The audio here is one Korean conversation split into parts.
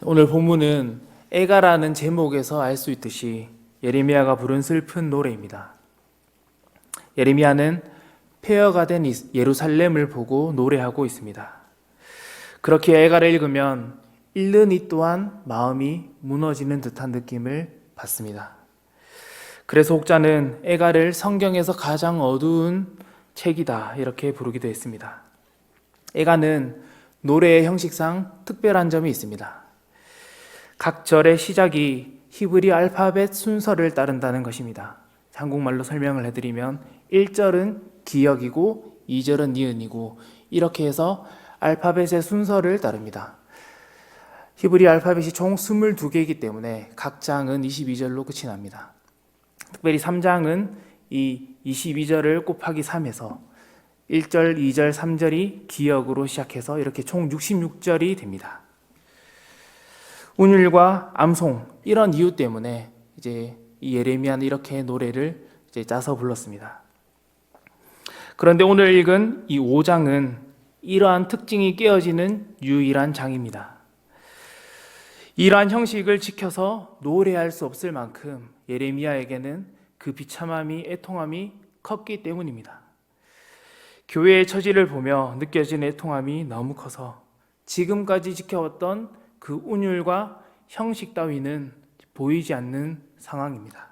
오늘 본문은 애가라는 제목에서 알 수 있듯이 예레미야가 부른 슬픈 노래입니다. 예레미야는 폐허가 된 예루살렘을 보고 노래하고 있습니다. 그렇게 애가를 읽으면 읽는 이 또한 마음이 무너지는 듯한 느낌을 받습니다. 그래서 혹자는 애가를 성경에서 가장 어두운 책이다 이렇게 부르기도 했습니다. 애가는 노래의 형식상 특별한 점이 있습니다. 각 절의 시작이 히브리 알파벳 순서를 따른다는 것입니다. 한국말로 설명을 해드리면 1절은 기역이고 2절은 니은이고 이렇게 해서 알파벳의 순서를 따릅니다. 히브리 알파벳이 총 22개이기 때문에 각 장은 22절로 끝이 납니다. 특별히 3장은 이 22절을 곱하기 3해서 1절, 2절, 3절이 기역으로 시작해서 이렇게 총 66절이 됩니다. 운율과 암송 이런 이유 때문에 이제 이 예레미야는 이렇게 노래를 이제 짜서 불렀습니다. 그런데 오늘 읽은 이 5장은 이러한 특징이 깨어지는 유일한 장입니다. 이러한 형식을 지켜서 노래할 수 없을 만큼 예레미야에게는 그 비참함이 애통함이 컸기 때문입니다. 교회의 처지를 보며 느껴진 애통함이 너무 커서 지금까지 지켜왔던 그 운율과 형식 따위는 보이지 않는 상황입니다.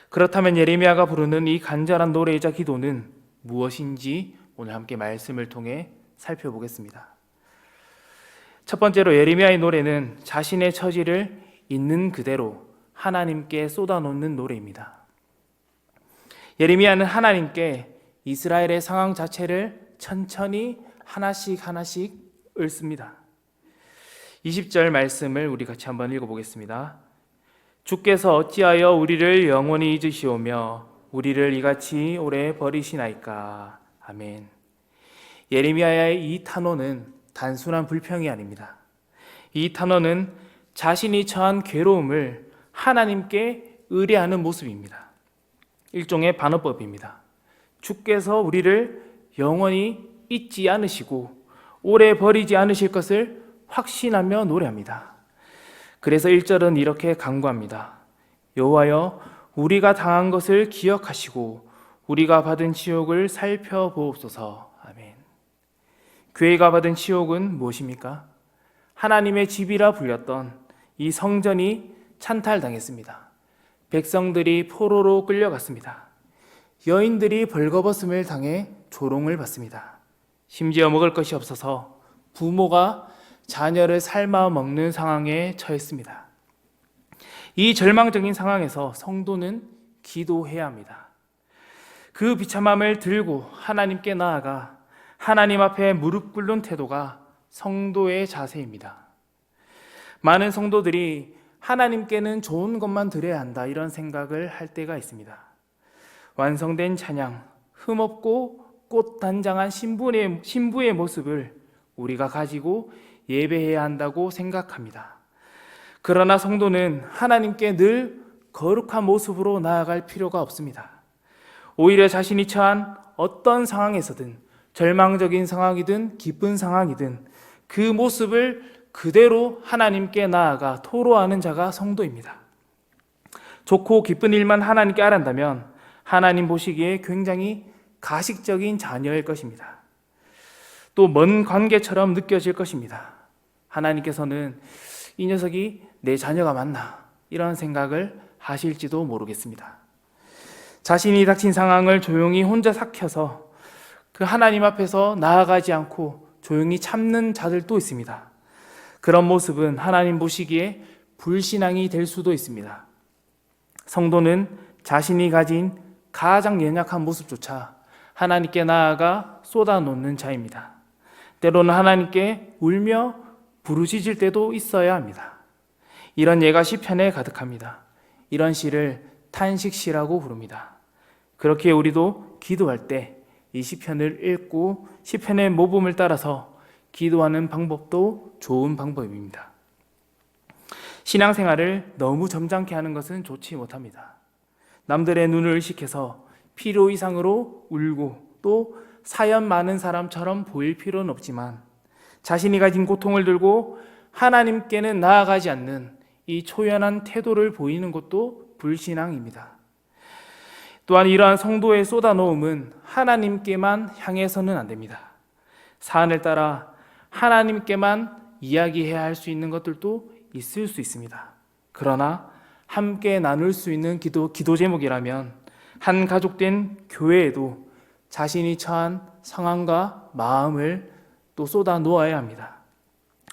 그렇다면 예레미야가 부르는 이 간절한 노래이자 기도는 무엇인지 오늘 함께 말씀을 통해 살펴보겠습니다. 첫 번째로 예레미야의 노래는 자신의 처지를 있는 그대로 하나님께 쏟아놓는 노래입니다. 예레미야는 하나님께 이스라엘의 상황 자체를 천천히 하나씩 읊습니다. 20절 말씀을 우리 같이 한번 읽어보겠습니다. 주께서 어찌하여 우리를 영원히 잊으시오며 우리를 이같이 오래 버리시나이까. 아멘. 예레미야의 이 탄원은 단순한 불평이 아닙니다. 이 탄원은 자신이 처한 괴로움을 하나님께 의뢰하는 모습입니다. 일종의 반어법입니다. 주께서 우리를 영원히 잊지 않으시고 오래 버리지 않으실 것을 확신하며 노래합니다. 그래서 1절은 이렇게 간구합니다. 여호와여, 우리가 당한 것을 기억하시고 우리가 받은 치욕을 살펴보옵소서. 아멘. 교회가 받은 치욕은 무엇입니까? 하나님의 집이라 불렸던 이 성전이 찬탈당했습니다. 백성들이 포로로 끌려갔습니다. 여인들이 벌거벗음을 당해 조롱을 받습니다. 심지어 먹을 것이 없어서 부모가 자녀를 삶아 먹는 상황에 처했습니다. 이 절망적인 상황에서 성도는 기도해야 합니다. 그 비참함을 들고 하나님께 나아가 하나님 앞에 무릎 꿇는 태도가 성도의 자세입니다. 많은 성도들이 하나님께는 좋은 것만 드려야 한다 이런 생각을 할 때가 있습니다. 완성된 찬양, 흠없고 꽃단장한 신부의 모습을 우리가 가지고 예배해야 한다고 생각합니다. 그러나 성도는 하나님께 늘 거룩한 모습으로 나아갈 필요가 없습니다. 오히려 자신이 처한 어떤 상황에서든 절망적인 상황이든 기쁜 상황이든 그 모습을 그대로 하나님께 나아가 토로하는 자가 성도입니다. 좋고 기쁜 일만 하나님께 아란다면 하나님 보시기에 굉장히 가식적인 자녀일 것입니다. 또 먼 관계처럼 느껴질 것입니다. 하나님께서는 이 녀석이 내 자녀가 맞나 이런 생각을 하실지도 모르겠습니다. 자신이 닥친 상황을 조용히 혼자 삭혀서 그 하나님 앞에서 나아가지 않고 조용히 참는 자들도 있습니다. 그런 모습은 하나님 보시기에 불신앙이 될 수도 있습니다. 성도는 자신이 가진 가장 연약한 모습조차 하나님께 나아가 쏟아놓는 자입니다. 때로는 하나님께 울며 부르짖을 때도 있어야 합니다. 이런 예가 시편에 가득합니다. 이런 시를 탄식시라고 부릅니다. 그렇게 우리도 기도할 때 이 시편을 읽고 시편의 모범을 따라서 기도하는 방법도 좋은 방법입니다. 신앙생활을 너무 점잖게 하는 것은 좋지 못합니다. 남들의 눈을 의식해서 필요 이상으로 울고 또 사연 많은 사람처럼 보일 필요는 없지만 자신이 가진 고통을 들고 하나님께는 나아가지 않는 이 초연한 태도를 보이는 것도 불신앙입니다. 또한 이러한 성도의 쏟아놓음은 하나님께만 향해서는 안 됩니다. 사안을 따라 하나님께만 이야기해야 할 수 있는 것들도 있을 수 있습니다. 그러나 함께 나눌 수 있는 기도 제목이라면 한 가족된 교회에도 자신이 처한 상황과 마음을 또 쏟아 놓아야 합니다.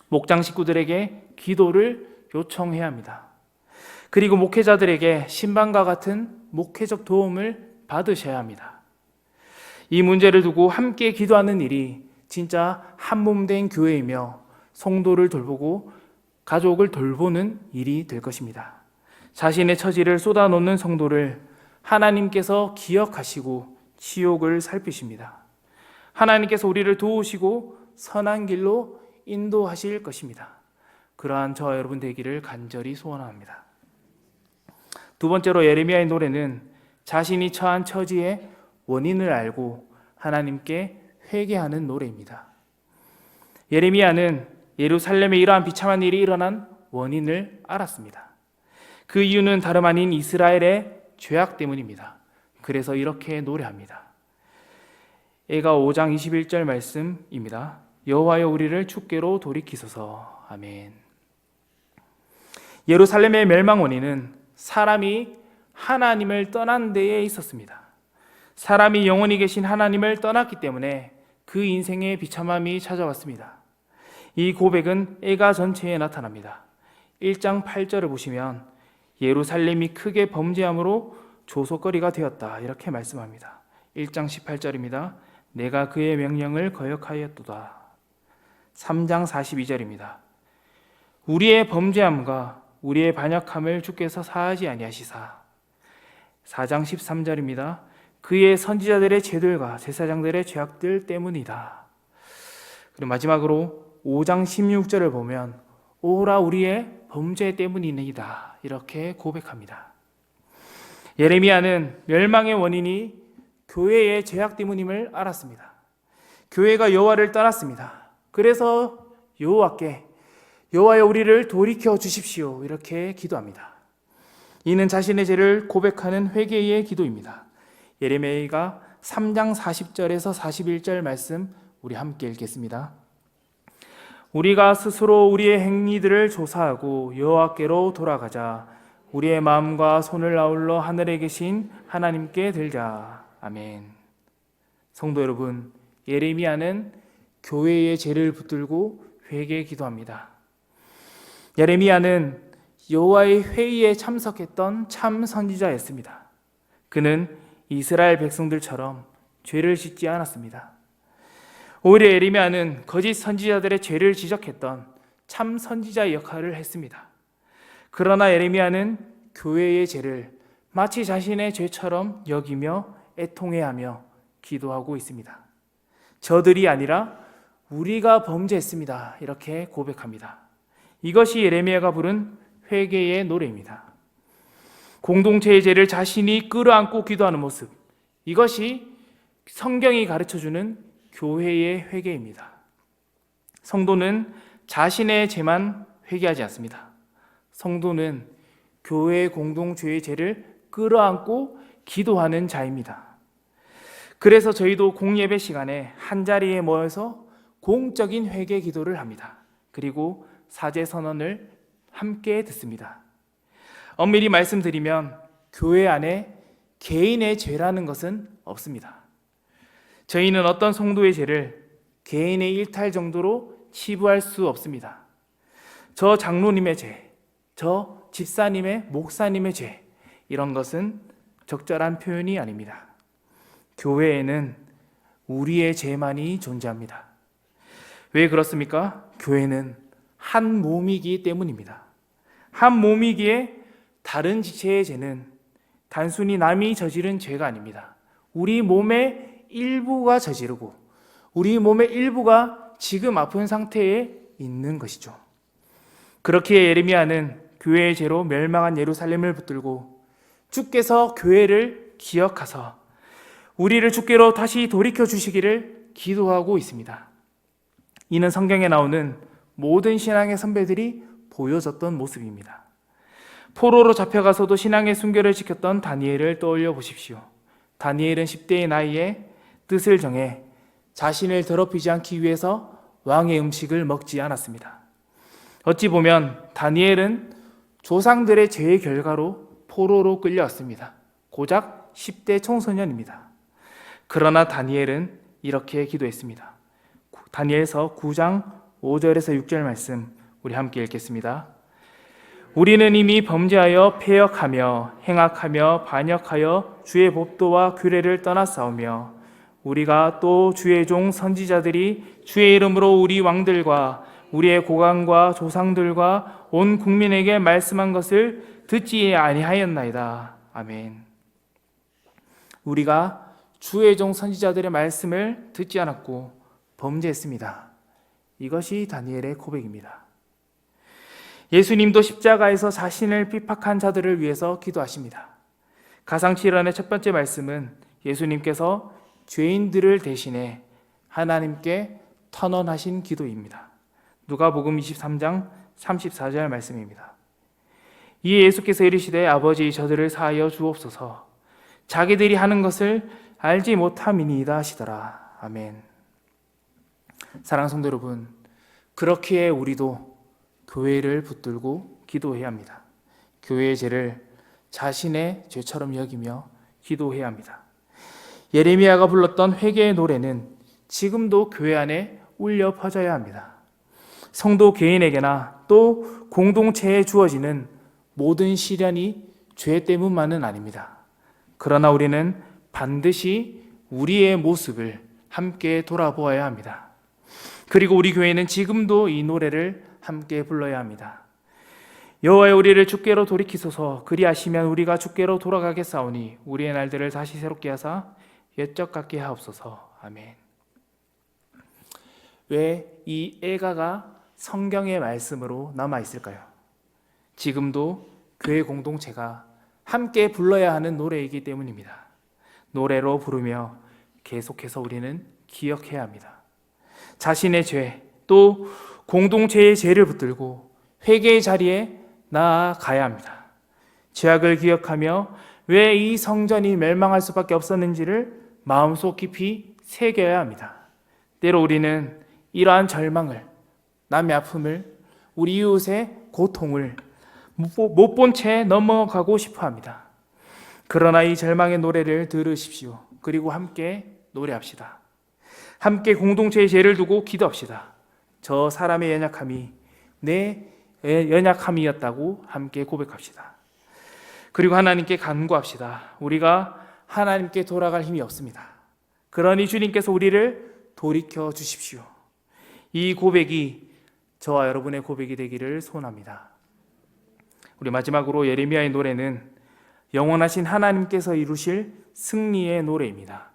목장 식구들에게 기도를 요청해야 합니다. 그리고 목회자들에게 신방과 같은 목회적 도움을 받으셔야 합니다. 이 문제를 두고 함께 기도하는 일이 진짜 한몸된 교회이며 성도를 돌보고 가족을 돌보는 일이 될 것입니다. 자신의 처지를 쏟아놓는 성도를 하나님께서 기억하시고 지옥을 살피십니다. 하나님께서 우리를 도우시고 선한 길로 인도하실 것입니다. 그러한 저와 여러분 되기를 간절히 소원합니다. 두 번째로 예레미야의 노래는 자신이 처한 처지의 원인을 알고 하나님께 회개하는 노래입니다. 예레미야는 예루살렘에 이러한 비참한 일이 일어난 원인을 알았습니다. 그 이유는 다름 아닌 이스라엘의 죄악 때문입니다. 그래서 이렇게 노래합니다. 애가 5장 21절 말씀입니다. 여호와여 우리를 주께로 돌이키소서. 아멘. 예루살렘의 멸망 원인은 사람이 하나님을 떠난 데에 있었습니다. 사람이 영원히 계신 하나님을 떠났기 때문에 그 인생의 비참함이 찾아왔습니다. 이 고백은 애가 전체에 나타납니다. 1장 8절을 보시면 예루살렘이 크게 범죄함으로 조소거리가 되었다 이렇게 말씀합니다. 1장 18절입니다. 내가 그의 명령을 거역하였도다. 3장 42절입니다. 우리의 범죄함과 우리의 반역함을 주께서 사하지 아니하시사. 4장 13절입니다. 그의 선지자들의 죄들과 제사장들의 죄악들 때문이다. 그리고 마지막으로 5장 16절을 보면 오라 우리의 범죄 때문이니이다 이렇게 고백합니다. 예레미야는 멸망의 원인이 교회의 죄악 때문임을 알았습니다. 교회가 여호와를 떠났습니다. 그래서 여호와께 여호와여 우리를 돌이켜 주십시오 이렇게 기도합니다. 이는 자신의 죄를 고백하는 회개의 기도입니다. 예레미야가 3장 40절에서 41절 말씀 우리 함께 읽겠습니다. 우리가 스스로 우리의 행위들을 조사하고 여호와께로 돌아가자. 우리의 마음과 손을 아울러 하늘에 계신 하나님께 들자. 아멘. 성도 여러분, 예레미야는 교회의 죄를 붙들고 회개 기도합니다. 예레미야는 여호와의 회의에 참석했던 참 선지자였습니다. 그는 이스라엘 백성들처럼 죄를 짓지 않았습니다. 오히려 예레미야는 거짓 선지자들의 죄를 지적했던 참 선지자의 역할을 했습니다. 그러나 예레미야는 교회의 죄를 마치 자신의 죄처럼 여기며 애통해하며 기도하고 있습니다. 저들이 아니라 우리가 범죄했습니다. 이렇게 고백합니다. 이것이 예레미야가 부른 회개의 노래입니다. 공동체의 죄를 자신이 끌어안고 기도하는 모습, 이것이 성경이 가르쳐주는 교회의 회개입니다. 성도는 자신의 죄만 회개하지 않습니다. 성도는 교회 공동체의 죄를 끌어안고 기도하는 자입니다. 그래서 저희도 공예배 시간에 한자리에 모여서 공적인 회개 기도를 합니다. 그리고 사제 선언을 함께 듣습니다. 엄밀히 말씀드리면 교회 안에 개인의 죄라는 것은 없습니다. 저희는 어떤 성도의 죄를 개인의 일탈 정도로 치부할 수 없습니다. 저 장로님의 죄, 저 집사님의 목사님의 죄, 이런 것은 적절한 표현이 아닙니다. 교회에는 우리의 죄만이 존재합니다. 왜 그렇습니까? 교회는 한 몸이기 때문입니다. 한 몸이기에 다른 지체의 죄는 단순히 남이 저지른 죄가 아닙니다. 우리 몸의 일부가 저지르고 우리 몸의 일부가 지금 아픈 상태에 있는 것이죠. 그렇기에 예레미야는 교회의 죄로 멸망한 예루살렘을 붙들고 주께서 교회를 기억하사 우리를 주께로 다시 돌이켜 주시기를 기도하고 있습니다. 이는 성경에 나오는 모든 신앙의 선배들이 보여줬던 모습입니다. 포로로 잡혀가서도 신앙의 순결을 지켰던 다니엘을 떠올려 보십시오. 다니엘은 10대의 나이에 뜻을 정해 자신을 더럽히지 않기 위해서 왕의 음식을 먹지 않았습니다. 어찌 보면 다니엘은 조상들의 죄의 결과로 포로로 끌려왔습니다. 고작 10대 청소년입니다. 그러나 다니엘은 이렇게 기도했습니다. 다니엘서 9장 5절에서 6절 말씀 우리 함께 읽겠습니다. 우리는 이미 범죄하여 패역하며 행악하며 반역하여 주의 법도와 규례를 떠났사오며 우리가 또 주의 종 선지자들이 주의 이름으로 우리 왕들과 우리의 고관과 조상들과 온 국민에게 말씀한 것을 듣지 아니하였나이다. 아멘. 우리가 주의 종 선지자들의 말씀을 듣지 않았고 범죄했습니다. 이것이 다니엘의 고백입니다. 예수님도 십자가에서 자신을 핍박한 자들을 위해서 기도하십니다. 가상칠언의 첫 번째 말씀은 예수님께서 죄인들을 대신해 하나님께 탄원하신 기도입니다. 누가복음 23장 34절 말씀입니다. 이에 예수께서 이르시되 아버지 저들을 사하여 주옵소서 자기들이 하는 것을 알지 못함이니이다 하시더라. 아멘. 사랑하는 성도 여러분, 그렇기에 우리도 교회를 붙들고 기도해야 합니다. 교회의 죄를 자신의 죄처럼 여기며 기도해야 합니다. 예레미야가 불렀던 회개의 노래는 지금도 교회 안에 울려 퍼져야 합니다. 성도 개인에게나 또 공동체에 주어지는 모든 시련이 죄 때문만은 아닙니다. 그러나 우리는 반드시 우리의 모습을 함께 돌아보아야 합니다. 그리고 우리 교회는 지금도 이 노래를 함께 불러야 합니다. 여호와여 우리를 주께로 돌이키소서 그리하시면 우리가 주께로 돌아가겠사오니 우리의 날들을 다시 새롭게 하사 옛적 같게 하옵소서. 아멘. 왜 이 애가가 성경의 말씀으로 남아 있을까요? 지금도 교회 공동체가 함께 불러야 하는 노래이기 때문입니다. 노래로 부르며 계속해서 우리는 기억해야 합니다. 자신의 죄, 또 공동체의 죄를 붙들고 회개의 자리에 나아가야 합니다. 죄악을 기억하며 왜 이 성전이 멸망할 수밖에 없었는지를 마음속 깊이 새겨야 합니다. 때로 우리는 이러한 절망을, 남의 아픔을, 우리 이웃의 고통을 못 본 채 넘어가고 싶어 합니다. 그러나 이 절망의 노래를 들으십시오. 그리고 함께 노래합시다. 함께 공동체의 죄를 두고 기도합시다. 저 사람의 연약함이 내 연약함이었다고 함께 고백합시다. 그리고 하나님께 간구합시다. 우리가 하나님께 돌아갈 힘이 없습니다. 그러니 주님께서 우리를 돌이켜 주십시오. 이 고백이 저와 여러분의 고백이 되기를 소원합니다. 우리 마지막으로 예레미야의 노래는 영원하신 하나님께서 이루실 승리의 노래입니다.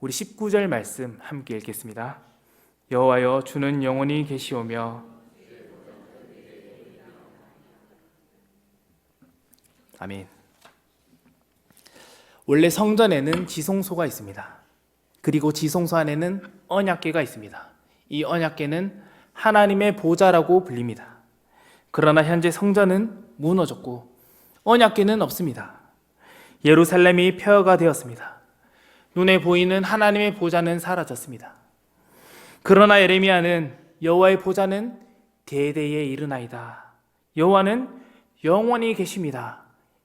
우리 19절 말씀 함께 읽겠습니다. 여호와여 주는 영원히 계시오며 아멘. 원래 성전에는 지성소가 있습니다. 그리고 지성소 안에는 언약궤가 있습니다. 이 언약궤는 하나님의 보좌라고 불립니다. 그러나 현재 성전은 무너졌고 언약궤는 없습니다. 예루살렘이 폐허가 되었습니다. 눈에 보이는 하나님의 보좌는 사라졌습니다. 그러나 예레미야는 여호와의 보좌는 대대에 이르나이다. 여호와는 영원히 계십니다.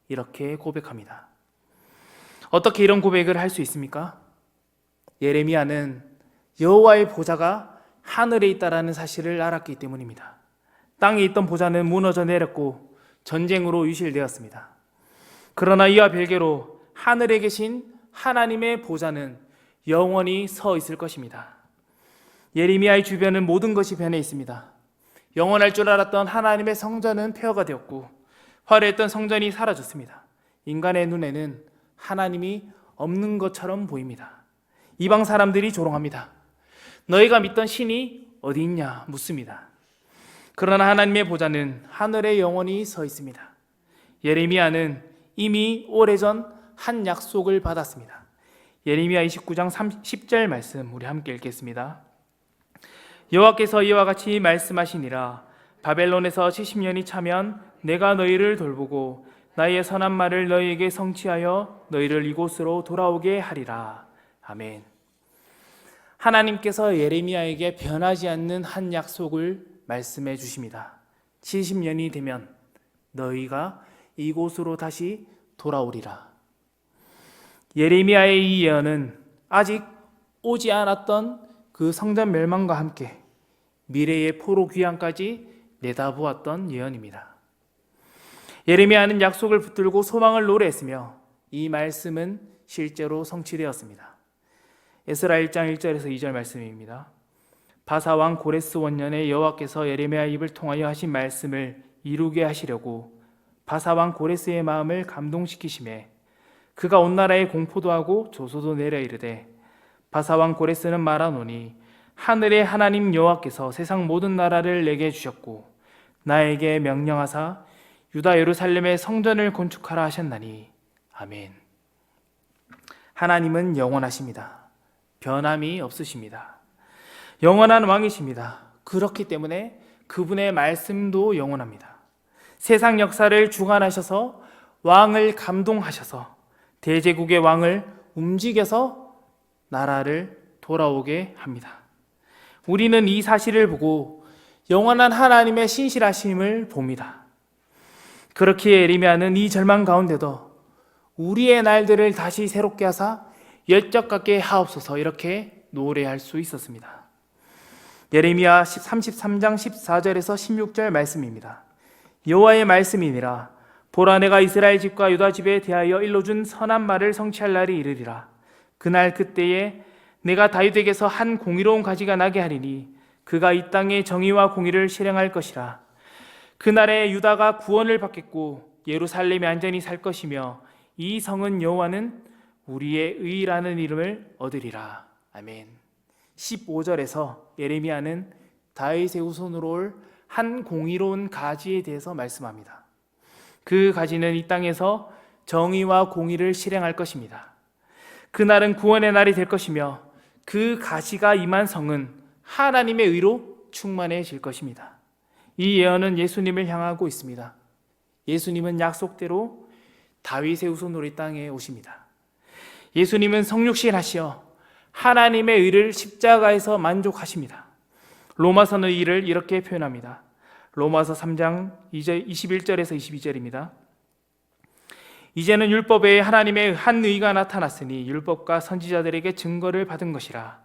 이렇게 고백합니다. 어떻게 이런 고백을 할 수 있습니까? 예레미야는 여호와의 보좌가 하늘에 있다라는 사실을 알았기 때문입니다. 땅에 있던 보좌는 무너져 내렸고 전쟁으로 유실되었습니다. 그러나 이와 별개로 하늘에 계신 하나님의 보좌는 영원히 서 있을 것입니다. 예레미야의 주변은 모든 것이 변해 있습니다. 영원할 줄 알았던 하나님의 성전은 폐허가 되었고 화려했던 성전이 사라졌습니다. 인간의 눈에는 하나님이 없는 것처럼 보입니다. 이방 사람들이 조롱합니다. 너희가 믿던 신이 어디 있냐 묻습니다. 그러나 하나님의 보좌는 하늘에 영원히 서 있습니다. 예레미야는 이미 오래전 한 약속을 받았습니다. 예레미야 29장 10절 말씀 우리 함께 읽겠습니다. 여호와께서 이와 같이 말씀하시니라. 바벨론에서 70년이 차면 내가 너희를 돌보고 나의 선한 말을 너희에게 성취하여 너희를 이곳으로 돌아오게 하리라. 아멘. 하나님께서 예레미야에게 변하지 않는 한 약속을 말씀해 주십니다. 70년이 되면 너희가 이곳으로 다시 돌아오리라. 예레미야의 이 예언은 아직 오지 않았던 그 성전 멸망과 함께 미래의 포로 귀환까지 내다보았던 예언입니다. 예레미야는 약속을 붙들고 소망을 노래했으며 이 말씀은 실제로 성취되었습니다. 에스라 1장 1절에서 2절 말씀입니다. 바사 왕 고레스 원년에 여호와께서 예레미야 입을 통하여 하신 말씀을 이루게 하시려고 바사 왕 고레스의 마음을 감동시키심에 그가 온 나라에 공포도 하고 조소도 내려 이르되 바사 왕 고레스는 말하노니 하늘의 하나님 여호와께서 세상 모든 나라를 내게 주셨고 나에게 명령하사 유다 예루살렘의 성전을 건축하라 하셨나니 아멘. 하나님은 영원하십니다. 변함이 없으십니다. 영원한 왕이십니다. 그렇기 때문에 그분의 말씀도 영원합니다. 세상 역사를 주관하셔서 왕을 감동하셔서 대제국의 왕을 움직여서 나라를 돌아오게 합니다. 우리는 이 사실을 보고 영원한 하나님의 신실하심을 봅니다. 그렇기에 예레미야는 이 절망 가운데도 우리의 날들을 다시 새롭게 하사 열적같게 하옵소서 이렇게 노래할 수 있었습니다. 예레미야 33장 14절에서 16절 말씀입니다. 여호와의 말씀이니라. 보라, 내가 이스라엘 집과 유다 집에 대하여 일러준 선한 말을 성취할 날이 이르리라. 그날 그때에 내가 다윗에게서 한 공의로운 가지가 나게 하리니 그가 이 땅에 정의와 공의를 실행할 것이라. 그날에 유다가 구원을 받겠고 예루살렘이 안전히 살 것이며 이 성은 여호와는 우리의 의라는 이름을 얻으리라. 아멘. 15절에서 예레미야는 다윗의 후손으로 올 한 공의로운 가지에 대해서 말씀합니다. 그 가지는 이 땅에서 정의와 공의를 실행할 것입니다. 그날은 구원의 날이 될 것이며 그 가시가 임한 성은 하나님의 의로 충만해질 것입니다. 이 예언은 예수님을 향하고 있습니다. 예수님은 약속대로 다윗의 후손으로 이 땅에 오십니다. 예수님은 성육신 하시어 하나님의 의를 십자가에서 만족하십니다. 로마서는 이를 이렇게 표현합니다. 로마서 3장 21절에서 22절입니다. 이제는 율법에 하나님의 한 의가 나타났으니 율법과 선지자들에게 증거를 받은 것이라.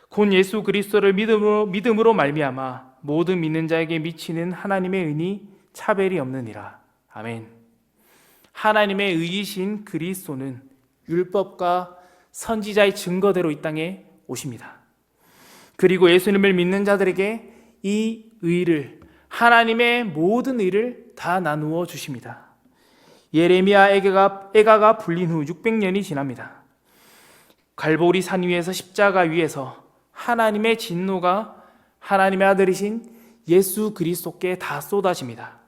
곧 예수 그리스도를 믿음으로 말미암아 모든 믿는 자에게 미치는 하나님의 의니 차별이 없느니라. 아멘. 하나님의 의이신 그리스도는 율법과 선지자의 증거대로 이 땅에 오십니다. 그리고 예수님을 믿는 자들에게 이 의를, 하나님의 모든 의를 다 나누어 주십니다. 예레미야 애가가 불린 후 600년이 지납니다. 갈보리 산 위에서 십자가 위에서 하나님의 진노가 하나님의 아들이신 예수 그리스도께 다 쏟아집니다.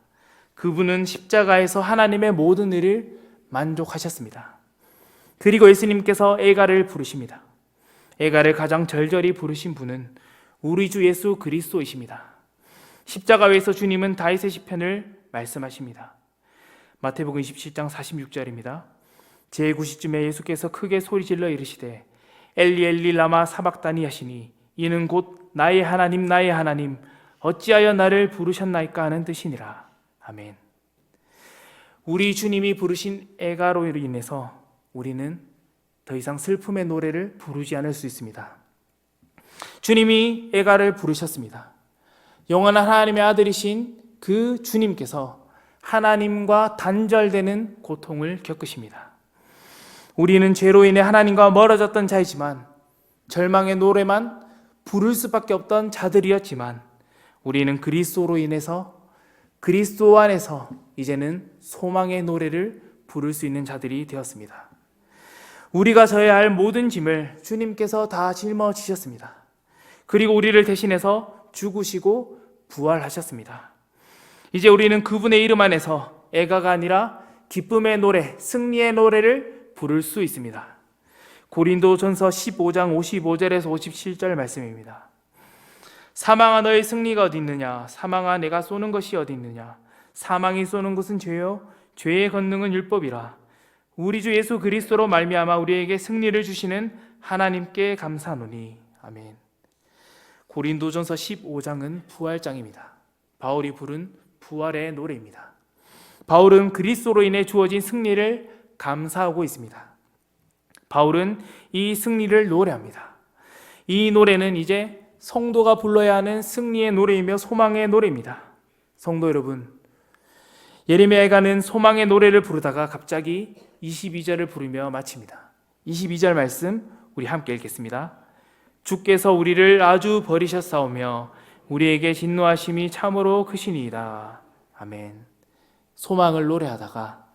그분은 십자가에서 하나님의 모든 의를 만족하셨습니다. 그리고 예수님께서 애가를 부르십니다. 애가를 가장 절절히 부르신 분은 우리 주 예수 그리스도이십니다. 십자가 위에서 주님은 다윗의 시편을 말씀하십니다. 마태복음 27장 46절입니다. 제9시쯤에 예수께서 크게 소리질러 이르시되 엘리 엘리 라마 사박다니 하시니 이는 곧 나의 하나님 나의 하나님 어찌하여 나를 부르셨나이까 하는 뜻이니라. 아멘. 우리 주님이 부르신 애가로 인해서 우리는 더 이상 슬픔의 노래를 부르지 않을 수 있습니다. 주님이 애가를 부르셨습니다. 영원한 하나님의 아들이신 그 주님께서 하나님과 단절되는 고통을 겪으십니다. 우리는 죄로 인해 하나님과 멀어졌던 자이지만 절망의 노래만 부를 수밖에 없던 자들이었지만 우리는 그리스도로 인해서 그리스도 안에서 이제는 소망의 노래를 부를 수 있는 자들이 되었습니다. 우리가 져야 할 모든 짐을 주님께서 다 짊어지셨습니다. 그리고 우리를 대신해서 죽으시고 부활하셨습니다. 이제 우리는 그분의 이름 안에서 애가가 아니라 기쁨의 노래, 승리의 노래를 부를 수 있습니다. 고린도전서 15장 55절에서 57절 말씀입니다. 사망아 너의 승리가 어디 있느냐? 사망아 내가 쏘는 것이 어디 있느냐? 사망이 쏘는 것은 죄요 죄의 권능은 율법이라. 우리 주 예수 그리스도로 말미암아 우리에게 승리를 주시는 하나님께 감사하노니. 아멘. 고린도전서 15장은 부활장입니다. 바울이 부른 부활의 노래입니다. 바울은 그리스도로 인해 주어진 승리를 감사하고 있습니다. 바울은 이 승리를 노래합니다. 이 노래는 이제 성도가 불러야 하는 승리의 노래이며 소망의 노래입니다. 성도 여러분, 예레미야가는 소망의 노래를 부르다가 갑자기 22절을 부르며 마칩니다. 22절 말씀 우리 함께 읽겠습니다. 주께서 우리를 아주 버리셨사오며 우리에게 진노하심이 참으로 크시니이다. 아멘. 소망을 노래하다가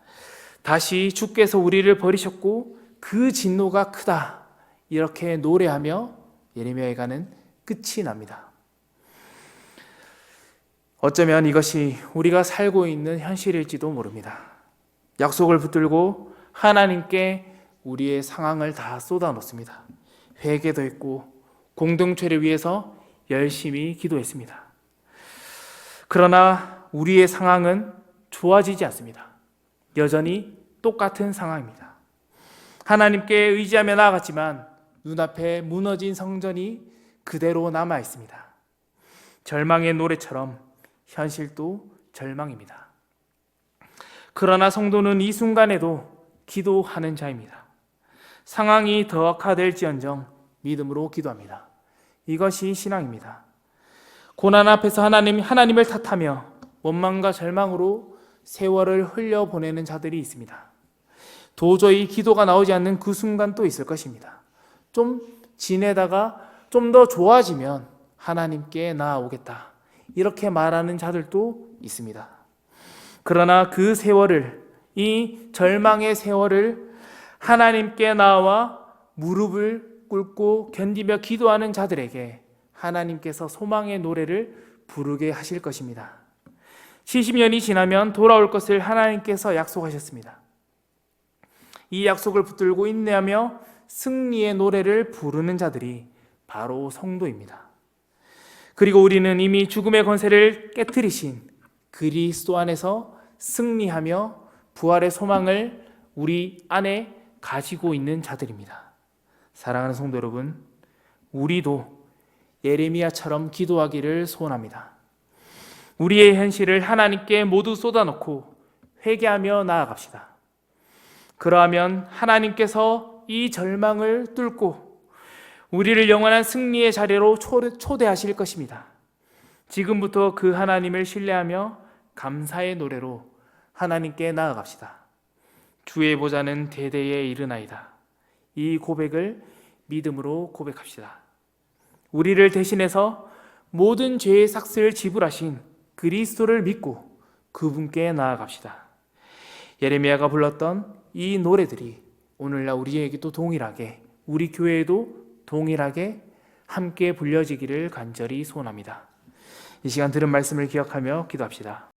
다시 주께서 우리를 버리셨고 그 진노가 크다, 이렇게 노래하며 예레미야가는 끝이 납니다. 어쩌면 이것이 우리가 살고 있는 현실일지도 모릅니다. 약속을 붙들고 하나님께 우리의 상황을 다 쏟아놓습니다. 회개도 했고 공동체를 위해서 열심히 기도했습니다. 그러나 우리의 상황은 좋아지지 않습니다. 여전히 똑같은 상황입니다. 하나님께 의지하며 나아갔지만 눈앞에 무너진 성전이 그대로 남아 있습니다. 절망의 노래처럼 현실도 절망입니다. 그러나 성도는 이 순간에도 기도하는 자입니다. 상황이 더 악화될지언정 믿음으로 기도합니다. 이것이 신앙입니다. 고난 앞에서 하나님을 탓하며 원망과 절망으로 세월을 흘려보내는 자들이 있습니다. 도저히 기도가 나오지 않는 그 순간도 있을 것입니다. 좀 지내다가 좀 더 좋아지면 하나님께 나아오겠다, 이렇게 말하는 자들도 있습니다. 그러나 그 세월을, 이 절망의 세월을 하나님께 나와 무릎을 꿇고 견디며 기도하는 자들에게 하나님께서 소망의 노래를 부르게 하실 것입니다. 70년이 지나면 돌아올 것을 하나님께서 약속하셨습니다. 이 약속을 붙들고 인내하며 승리의 노래를 부르는 자들이 바로 성도입니다. 그리고 우리는 이미 죽음의 권세를 깨트리신 그리스도 안에서 승리하며 부활의 소망을 우리 안에 가지고 있는 자들입니다. 사랑하는 성도 여러분, 우리도 예레미야처럼 기도하기를 소원합니다. 우리의 현실을 하나님께 모두 쏟아놓고 회개하며 나아갑시다. 그러하면 하나님께서 이 절망을 뚫고 우리를 영원한 승리의 자리로 초대하실 것입니다. 지금부터 그 하나님을 신뢰하며 감사의 노래로 하나님께 나아갑시다. 주의 보좌는 대대에 이르나이다. 이 고백을 믿음으로 고백합시다. 우리를 대신해서 모든 죄의 삭스를 지불하신 그리스도를 믿고 그분께 나아갑시다. 예레미야가 불렀던 이 노래들이 오늘날 우리에게도 동일하게, 우리 교회에도 동일하게 함께 불려지기를 간절히 소원합니다. 이 시간 들은 말씀을 기억하며 기도합시다.